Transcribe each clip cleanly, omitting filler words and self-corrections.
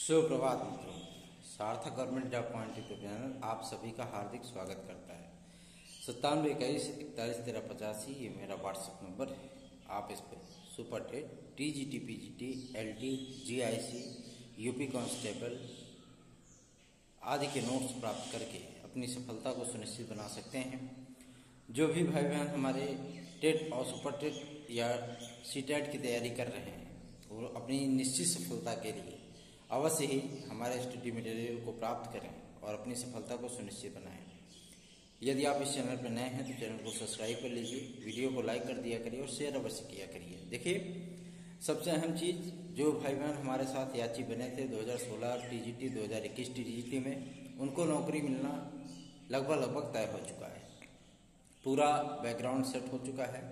सुप्रभात मित्रों, सार्थक government job point YouTube channel आप सभी का हार्दिक स्वागत करता है। 9721411385 ये मेरा व्हाट्सएप नंबर है। आप इस पर super TET, TGT, PGT, LT, GIC, UP constable आदि के नोट्स प्राप्त करके अपनी सफलता को सुनिश्चित बना सकते हैं। जो भी भाई बहन हमारे टेट और सुपर टेट या सीटेट की तैयारी कर रहे हैं और अपनी निश्चित सफलता के लिए अवश्य ही हमारे स्टडी मटेरियल को प्राप्त करें और अपनी सफलता को सुनिश्चित बनाएं। यदि आप इस चैनल पर नए हैं तो चैनल को सब्सक्राइब कर लीजिए, वीडियो को लाइक कर दिया करिए और शेयर अवश्य किया करिए। देखिए, सबसे अहम चीज़, जो भाई बहन हमारे साथ याची बने थे 2016 टीजीटी, 2021 टीजीटी में, उनको नौकरी मिलना लगभग तय हो चुका है। पूरा बैकग्राउंड सेट हो चुका है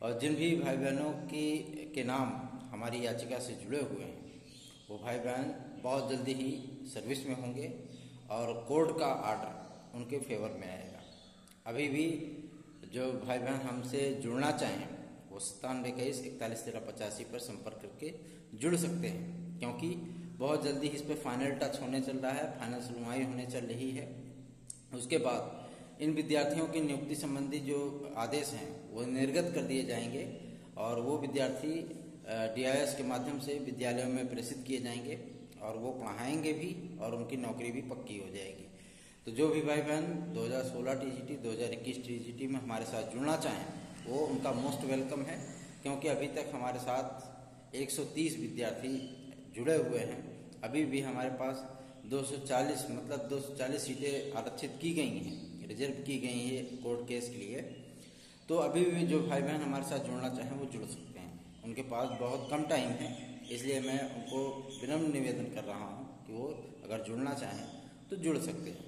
और जिन भी भाई बहनों के नाम हमारी याचिका से जुड़े हुए हैं वो भाई बहन बहुत जल्दी ही सर्विस में होंगे और कोर्ट का आर्डर उनके फेवर में आएगा। अभी भी जो भाई बहन हमसे जुड़ना चाहें वो 9721411385 पर संपर्क करके जुड़ सकते हैं, क्योंकि बहुत जल्दी इस पर फाइनल टच होने चल रहा है, फाइनल सुनवाई होने चल रही है। उसके बाद इन विद्यार्थियों की नियुक्ति संबंधी जो आदेश हैं वो निर्गत कर दिए जाएंगे और वो विद्यार्थी DIS के माध्यम से विद्यालयों में प्रेषित किए जाएंगे और वो पढ़ाएंगे भी और उनकी नौकरी भी पक्की हो जाएगी। तो जो भी भाई बहन 2016 टीजीटी, 2021 टीजीटी में हमारे साथ जुड़ना चाहें वो उनका मोस्ट वेलकम है, क्योंकि अभी तक हमारे साथ 130 विद्यार्थी जुड़े हुए हैं। अभी भी हमारे पास 240 सीटें आरक्षित की गई हैं, रिजर्व की गई है कोर्ट केस के लिए। तो अभी भी जो भाई बहन हमारे साथ जुड़ना चाहें वो जुड़ सकते हैं। उनके पास बहुत कम टाइम है, इसलिए मैं उनको विनम्र निवेदन कर रहा हूँ कि वो अगर जुड़ना चाहें तो जुड़ सकते हैं।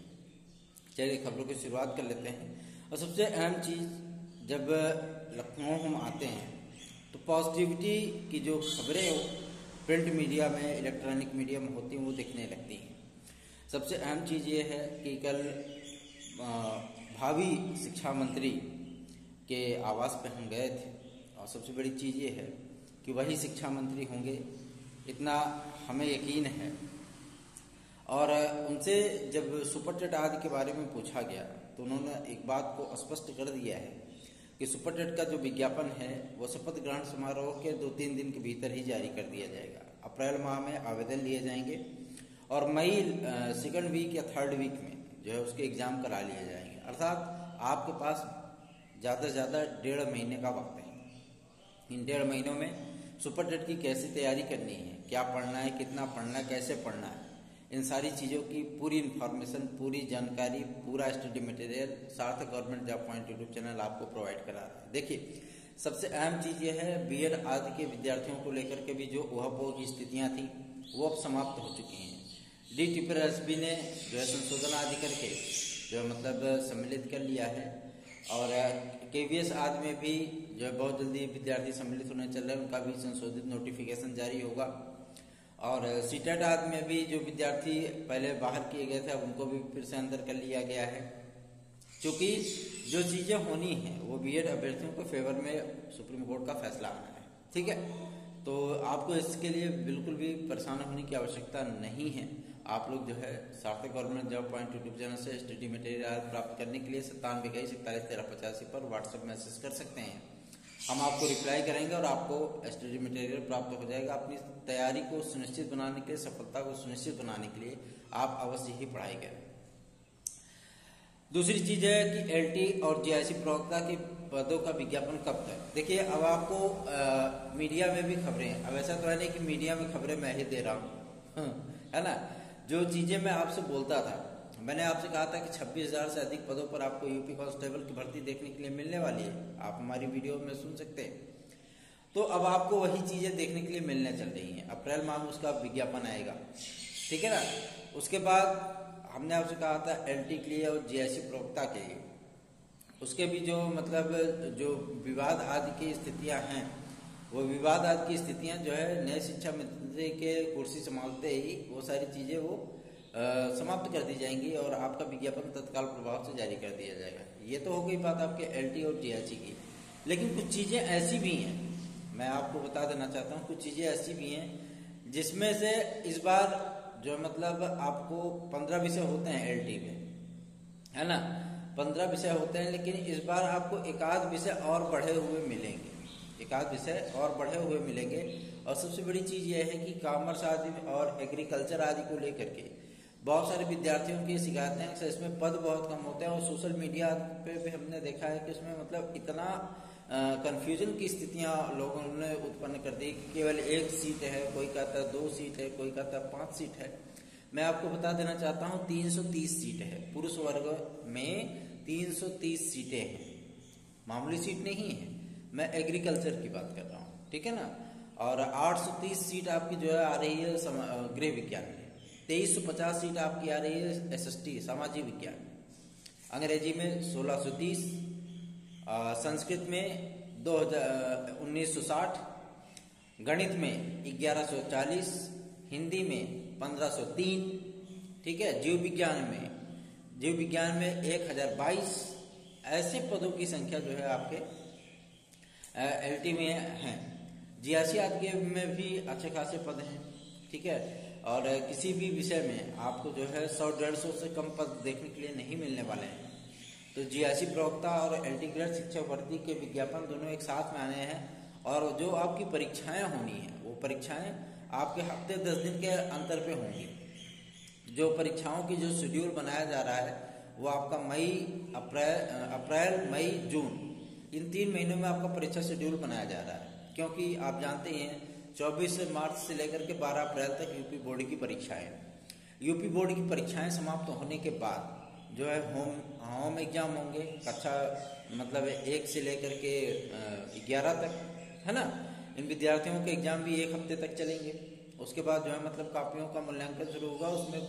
चलिए खबरों की शुरुआत कर लेते हैं। और सबसे अहम चीज़, जब लखनऊ हम आते हैं तो पॉजिटिविटी की जो खबरें प्रिंट मीडिया में, इलेक्ट्रॉनिक मीडिया में होती हैं वो दिखने लगती हैं। सबसे अहम चीज़ ये है कि कल भावी शिक्षा मंत्री के आवास पर हम गए थे और सबसे बड़ी चीज़ ये है कि वही शिक्षा मंत्री होंगे, इतना हमें यकीन है। और उनसे जब सुपर टेट आदि के बारे में पूछा गया तो उन्होंने एक बात को स्पष्ट कर दिया है कि सुपर टेट का जो विज्ञापन है वो शपथ ग्रहण समारोह के 2-3 दिन के भीतर ही जारी कर दिया जाएगा। अप्रैल माह में आवेदन लिए जाएंगे और मई सेकंड वीक या थर्ड वीक में जो है उसके एग्ज़ाम करा लिए जाएंगे। अर्थात आपके पास ज़्यादा से ज़्यादा 1.5 महीने का वक्त है। इन 1.5 महीनों में सुपर टेट की कैसे तैयारी करनी है, क्या पढ़ना है, कितना पढ़ना है, कैसे पढ़ना है, इन सारी चीज़ों की पूरी इन्फॉर्मेशन, पूरी जानकारी, पूरा स्टडी मटेरियल सार्थक government job point YouTube channel आपको प्रोवाइड करा रहा है। देखिए, सबसे अहम चीज़ यह है, बीएड आदि के विद्यार्थियों को लेकर के भी जो ऊहापोह की स्थितियाँ थी वो अब समाप्त हो चुकी हैं। DTPRSB ने जो है संशोधन आदि करके जो मतलब सम्मिलित कर लिया है और KVS आदि में भी जो है बहुत जल्दी विद्यार्थी सम्मिलित होने चल रहे हैं, उनका भी संशोधित नोटिफिकेशन जारी होगा। और सीटेट आदि में भी जो विद्यार्थी पहले बाहर किए गए थे अब उनको भी फिर से अंदर कर लिया गया है, क्योंकि जो चीज़ें होनी हैं वो बीएड अभ्यर्थियों के फेवर में सुप्रीम कोर्ट का फैसला आना है। ठीक है, तो आपको इसके लिए बिल्कुल भी परेशान होने की आवश्यकता नहीं है। आप लोग जो है सार्थक government job point YouTube channel से स्टडी मटेरियल प्राप्त करने के लिए 9721411385 पर व्हाट्सएप मैसेज कर सकते हैं। हम आपको रिप्लाई करेंगे और आपको स्टडी मटेरियल प्राप्त हो जाएगा। अपनी तैयारी को सुनिश्चित बनाने के लिए, सफलता को सुनिश्चित बनाने के लिए आप अवश्य ही पढ़ाई करें। दूसरी चीज है कि LT और GIC प्रवक्ता के पदों का विज्ञापन कब तक। देखिए, अब आपको मीडिया में भी खबरें, अब ऐसा तो है नहीं कि मीडिया में खबरें मैं ही दे रहा हूँ, है ना। जो चीजें मैं आपसे बोलता था, मैंने आपसे कहा था कि 26,000 से अधिक पदों पर आपको यूपी कांस्टेबल की भर्ती देखने के लिए मिलने वाली है। आप हमारी वीडियो में सुन सकते हैं। तो अब आपको वही चीजें देखने के लिए मिलने चल रही हैं। अप्रैल माह में उसका विज्ञापन आएगा, ठीक है ना। उसके बाद हमने आपसे कहा था LT के लिए और GIC प्रवक्ता के लिए, उसके भी जो मतलब जो विवाद आदि की स्थितियां हैं, वो विवाद आदि की स्थितियां जो है नए शिक्षा मंत्री के कुर्सी संभालते ही वो सारी चीजें वो समाप्त कर दी जाएंगी और आपका विज्ञापन तत्काल प्रभाव से जारी कर दिया जाएगा। ये तो हो गई बात आपके LT और GIC की। लेकिन कुछ चीजें ऐसी भी हैं, मैं आपको बता देना चाहता हूँ, कुछ चीजें ऐसी भी हैं जिसमें से इस बार जो मतलब आपको 15 विषय होते हैं एलटी में, है ना, 15 विषय होते हैं, लेकिन इस बार आपको एकाध विषय और बढ़े हुए मिलेंगे, एकाध विषय और बढ़े हुए मिलेंगे। और सबसे बड़ी चीज़ यह है कि कॉमर्स आदि और एग्रीकल्चर आदि को लेकर के बहुत सारे विद्यार्थियों की शिकायतें हैं कि इसमें पद बहुत कम होते हैं, और सोशल मीडिया पे भी हमने देखा है कि उसमें मतलब इतना कंफ्यूजन की स्थितियां लोगों ने उत्पन्न कर दी कि केवल 1 सीट है, कोई कहता है 2 सीट है, कोई कहता है 5 सीट है। मैं आपको बता देना चाहता हूं 330 सीट है, पुरुष वर्ग में 330 सीटें हैं, मामूली सीट नहीं है, मैं एग्रीकल्चर की बात कर रहा हूँ, ठीक है ना। और 830 सीट आपकी जो है आ रही है गृह विज्ञान में, 2350 सीट आपकी आ रही है एसएसटी सामाजिक विज्ञान, अंग्रेजी में 1630, संस्कृत में 1960, गणित में 1140, हिंदी में 1503, ठीक है। जीव विज्ञान में 1022 ऐसे पदों की संख्या जो है आपके एलटी में है। जीआईसी आदि में भी अच्छे खासे पद हैं, ठीक है। और किसी भी विषय में आपको जो है 100-150 से कम पद देखने के लिए नहीं मिलने वाले हैं। तो जीआईसी प्रवक्ता और एलटी ग्रेड शिक्षक भर्ती के विज्ञापन दोनों एक साथ में आने हैं, और जो आपकी परीक्षाएं होनी है वो परीक्षाएं आपके हफ्ते 10 दिन के अंतर पे होंगी। जो परीक्षाओं की जो शेड्यूल बनाया जा रहा है वो आपका अप्रैल मई जून इन 3 महीनों में आपका परीक्षा शेड्यूल बनाया जा रहा है, क्योंकि आप जानते हैं 24 मार्च से लेकर के 12 अप्रैल तक यूपी बोर्ड की परीक्षाएं, यूपी बोर्ड की परीक्षाएं समाप्त होने के बाद जो है होम एग्जाम होंगे, कक्षा मतलब 1 से लेकर के 11 तक, है ना। इन विद्यार्थियों के एग्जाम भी 1 हफ्ते तक चलेंगे। उसके बाद जो है मतलब कापियों का मूल्यांकन शुरू होगा, उसमें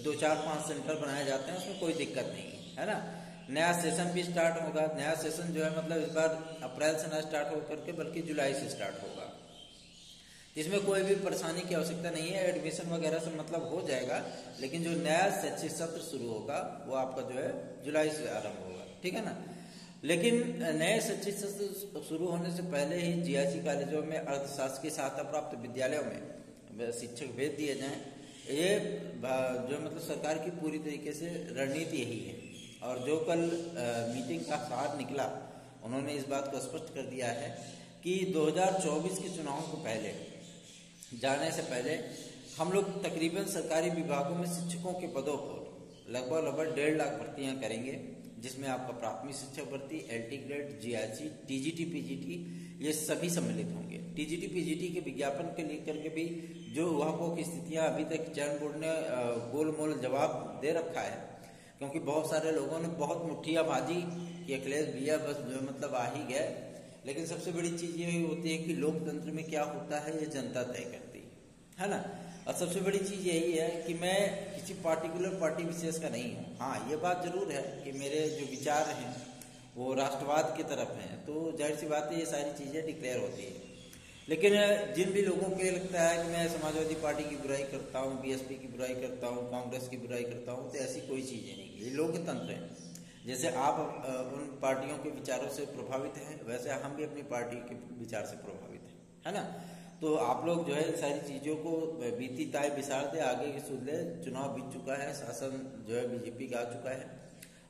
2, 4, 5 सेंटर बनाए जाते हैं, उसमें कोई दिक्कत नहीं है ना। नया सेशन भी स्टार्ट होगा, नया सेशन जो है मतलब इस बार अप्रैल से ना स्टार्ट होकर के बल्कि जुलाई से स्टार्ट होगा। इसमें कोई भी परेशानी की आवश्यकता नहीं है, एडमिशन वगैरह से मतलब हो जाएगा, लेकिन जो नया शैक्षिक सत्र शुरू होगा वो आपका जो है जुलाई से आरंभ होगा, ठीक है ना। लेकिन नए शैक्षिक सत्र शुरू होने से पहले ही जीआईसी कॉलेजों में अर्थशास्त्र की सहायता प्राप्त विद्यालयों में शिक्षक भेज दिए जाएं, ये जो मतलब सरकार की पूरी तरीके से रणनीति यही है। और जो कल मीटिंग का सार निकला, उन्होंने इस बात को स्पष्ट कर दिया है कि 2024 के चुनाव को पहले जाने से पहले हम लोग तकरीबन सरकारी विभागों में शिक्षकों के पदों पर लगभग 1.5 लाख भर्तियां करेंगे, जिसमें आपका प्राथमिक शिक्षक भर्ती, LT grade, GIC, TGT, PGT ये सभी सम्मिलित होंगे। टीजीटी पीजीटी के विज्ञापन के लेकर के भी जो वहां की स्थितियां अभी तक चयन बोर्ड ने गोलमोल जवाब दे रखा है, क्योंकि बहुत सारे लोगों ने बहुत मुठ्ठियाबाजी कि अखिलेश भैया बस जो मतलब आ ही गए। लेकिन सबसे बड़ी चीज ये होती है कि लोकतंत्र में क्या होता है ये जनता तय करती है ना। और सबसे बड़ी चीज यही है कि मैं किसी पार्टिकुलर पार्टी विशेष का नहीं हूँ। हाँ, ये बात जरूर है कि मेरे जो विचार हैं वो राष्ट्रवाद की तरफ हैं, तो जाहिर सी बात है ये सारी चीजें डिक्लेयर होती है। लेकिन जिन भी लोगों को ये लगता है कि मैं समाजवादी पार्टी की बुराई करता हूँ, बीएसपी की बुराई करता हूँ, कांग्रेस की बुराई करता हूँ, तो ऐसी कोई चीजें नहीं, ये लोकतंत्र है। जैसे आप उन पार्टियों के विचारों से प्रभावित हैं, वैसे हम भी अपनी पार्टी के विचार से प्रभावित हैं, है ना। तो आप लोग जो है इन सारी चीजों को बीती ताय बिसार दे, आगे की सुध ले। चुनाव बीत चुका है, शासन जो है बीजेपी का आ चुका है।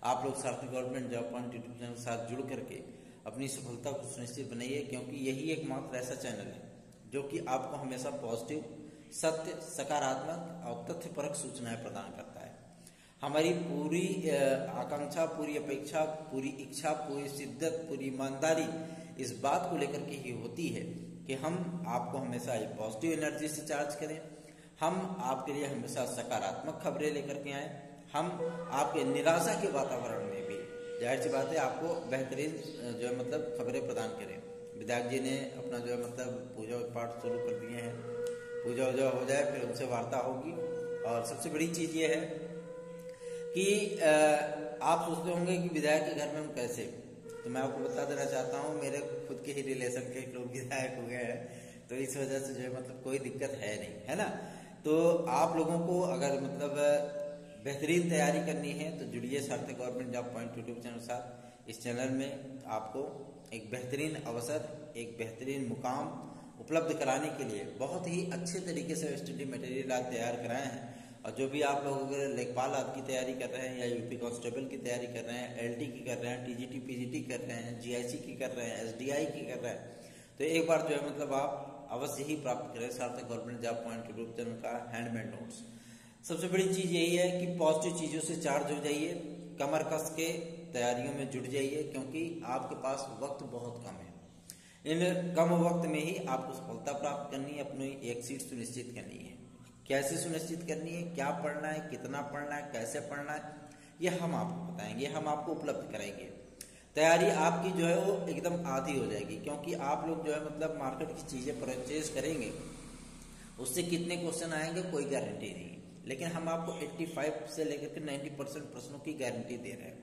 आप लोग सार्थक government job point YouTube channel के साथ जुड़ करके अपनी सफलता को सुनिश्चित बनाइए, क्योंकि यही एकमात्र ऐसा चैनल है जो कि आपको हमेशा पॉजिटिव, सत्य, सकारात्मक और तथ्यपरक सूचनाएं प्रदान करता है। हमारी पूरी आकांक्षा, पूरी अपेक्षा, पूरी इच्छा, पूरी शिद्दत, पूरी ईमानदारी इस बात को लेकर के ही होती है कि हम आपको हमेशा एक पॉजिटिव एनर्जी से चार्ज करें, हम आपके लिए हमेशा सकारात्मक खबरें लेकर के आए, हम आपके निराशा के वातावरण में भी जाहिर सी बात है आपको बेहतरीन जो है मतलब खबरें प्रदान करें। विधायक जी ने अपना जो है मतलब पूजा पाठ शुरू कर दिए हैं, पूजा वूजा हो जाए फिर उनसे वार्ता होगी। और सबसे बड़ी चीज ये है कि आप सोचते होंगे कि विधायक के घर में हम कैसे, तो मैं आपको बता देना चाहता हूँ मेरे खुद के ही रिलेशन के लोग विधायक हो गए हैं, तो इस वजह से जो है मतलब कोई दिक्कत है नहीं, है ना। तो आप लोगों को अगर मतलब बेहतरीन तैयारी करनी है तो जुड़िए सार्थक government job point YouTube channel के साथ। इस चैनल में आपको एक बेहतरीन अवसर, एक बेहतरीन मुकाम उपलब्ध कराने के लिए बहुत ही अच्छे तरीके से स्टडी मटेरियल आज तैयार कराए हैं। और जो भी आप लोग अगर लेखपाल आदि की तैयारी कर रहे हैं या यूपी कांस्टेबल की तैयारी कर रहे हैं, एलडी की कर रहे हैं, टीजीटी पीजीटी कर रहे हैं, जीआईसी की कर रहे हैं, एसडीआई की कर रहे हैं, तो एक बार जो है मतलब आप अवश्य ही प्राप्त करें सार्थक government job point group channel का हैंडमेड नोट्स। सबसे बड़ी चीज यही है कि पॉजिटिव चीजों से चार्ज हो जाइए, कमर कस के तैयारियों में जुट जाइए, क्योंकि आपके पास वक्त बहुत कम है। इन कम वक्त में ही आपको सफलता प्राप्त करनी है, अपनी एक सीट सुनिश्चित करनी है। कैसे सुनिश्चित करनी है, क्या पढ़ना है, कितना पढ़ना है, कैसे पढ़ना है, ये हम आपको बताएंगे, हम आपको उपलब्ध कराएंगे। तैयारी आपकी जो है वो एकदम आधी हो जाएगी, क्योंकि आप लोग जो है मतलब मार्केट की चीजें परचेज करेंगे, उससे कितने क्वेश्चन आएंगे कोई गारंटी नहीं, लेकिन हम आपको 85 से लेकर के 90% प्रश्नों की गारंटी दे रहे हैं,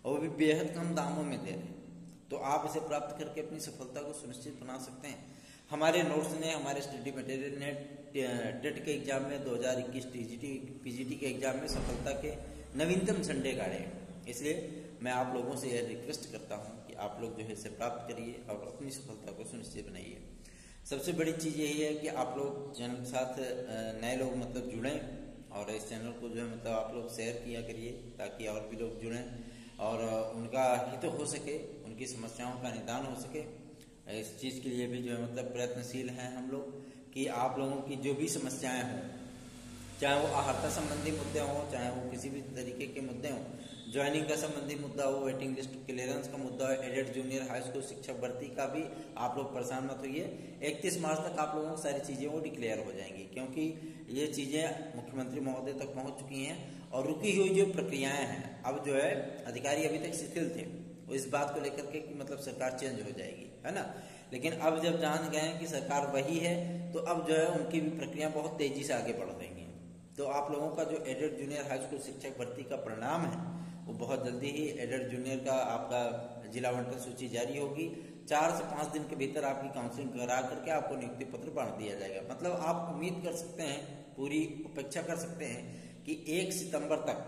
और वो भी बेहद कम दामों में दे रहे हैं। तो आप इसे प्राप्त करके अपनी सफलता को सुनिश्चित बना सकते हैं। हमारे नोट्स ने, हमारे स्टडी मटेरियल ने टेट के एग्जाम में 2021 टीजीटी पीजीटी के एग्जाम में सफलता के नवीनतम झंडे गाड़े हैं। इसलिए मैं आप लोगों से यह रिक्वेस्ट करता हूं कि आप लोग जो है इसे प्राप्त करिए और अपनी सफलता को सुनिश्चित बनाइए। सबसे बड़ी चीज यही है कि आप लोग चैनल के साथ नए लोग मतलब जुड़ें, और इस चैनल को जो है मतलब आप लोग शेयर किया करिए, ताकि और भी लोग जुड़ें और उनका हित हो सके, उनकी समस्याओं का निदान हो सके। इस चीज़ के लिए भी जो है मतलब प्रयत्नशील हैं हम लोग कि आप लोगों की जो भी समस्याएं हों, चाहे वो आहारता संबंधी मुद्दे हों, चाहे वो किसी भी तरीके के मुद्दे हों, ज्वाइनिंग का संबंधी मुद्दा हो, वेटिंग लिस्ट क्लियरेंस का मुद्दा हो, एडेड जूनियर हाई स्कूल शिक्षक भर्ती का भी आप लोग परेशान मत होइए। 31 मार्च तक आप लोगों को सारी चीज़ें वो डिक्लेयर हो जाएंगी, क्योंकि ये चीज़ें मुख्यमंत्री महोदय तक पहुंच चुकी हैं, और रुकी हुई जो प्रक्रियाएं हैं, अब जो है अधिकारी अभी तक शिथिल थे इस बात को लेकर के कि मतलब सरकार चेंज हो जाएगी, है ना, लेकिन अब जब जान गए हैं कि सरकार वही है, तो अब जो है उनकी भी प्रक्रिया बहुत तेजी से आगे बढ़ रही है। तो आप लोगों का जो एडेड जूनियर हाई स्कूल शिक्षक भर्ती का परिणाम है वो बहुत जल्दी ही एडेड जूनियर का आपका जिला आवंटन सूची जारी होगी। 4 से 5 दिन के भीतर आपकी काउंसलिंग करा करके आपको नियुक्ति पत्र बांट दिया जाएगा। मतलब आप उम्मीद कर सकते हैं, पूरी अपेक्षा कर सकते हैं कि 1 सितंबर तक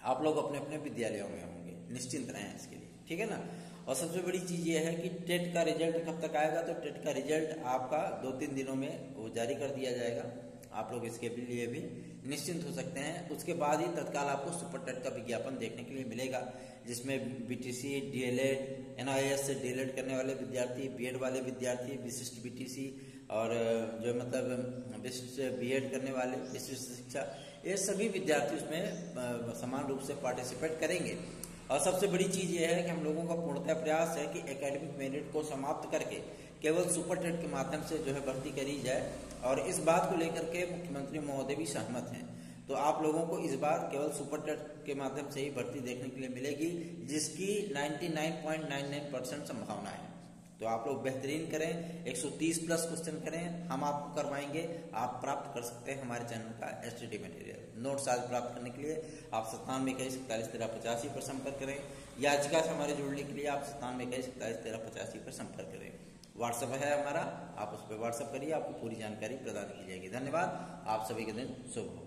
आप लोग अपने अपने विद्यालयों में होंगे। निश्चिंत रहें इसके लिए, ठीक है ना। और सबसे बड़ी चीज ये है कि टेट का रिजल्ट कब तक आएगा, तो टेट का रिजल्ट आपका 2-3 दिनों में वो जारी कर दिया जाएगा। आप लोग इसके लिए भी निश्चिंत हो सकते हैं। उसके बाद ही तत्काल आपको सुपर टेट का विज्ञापन देखने के लिए मिलेगा, जिसमें बीटीसी, डीएलएड, एनआईएस से डीएलएड करने वाले विद्यार्थी, बीएड वाले विद्यार्थी, विशिष्ट बीटीसी और जो मतलब विशिष्ट बीएड करने वाले, विशिष्ट शिक्षा, ये सभी विद्यार्थी उसमें समान रूप से पार्टिसिपेट करेंगे। और सबसे बड़ी चीज ये है कि हम लोगों का पूर्णतः प्रयास है कि एकेडमिक मेरिट को समाप्त करके केवल सुपर टेट के माध्यम से जो है भर्ती करी जाए, और इस बात को लेकर के मुख्यमंत्री महोदय भी सहमत हैं। तो आप लोगों को इस बार केवल सुपर टेट के माध्यम से ही भर्ती देखने के लिए मिलेगी, जिसकी 99.99% संभावना है। तो आप लोग बेहतरीन करें, 130 प्लस क्वेश्चन करें, हम आपको करवाएंगे। आप प्राप्त कर सकते हैं हमारे चैनल का एसटीडी मटेरियल। नोट्स आज प्राप्त करने के लिए आप 9721471385 पर संपर्क करें। याचिका से हमारे जुड़ने के लिए आप 9721471385 पर संपर्क करें। व्हाट्सएप है हमारा, आप उस पर व्हाट्सएप करिए, आपको पूरी जानकारी प्रदान की जाएगी। धन्यवाद, आप सभी के दिन शुभ हो।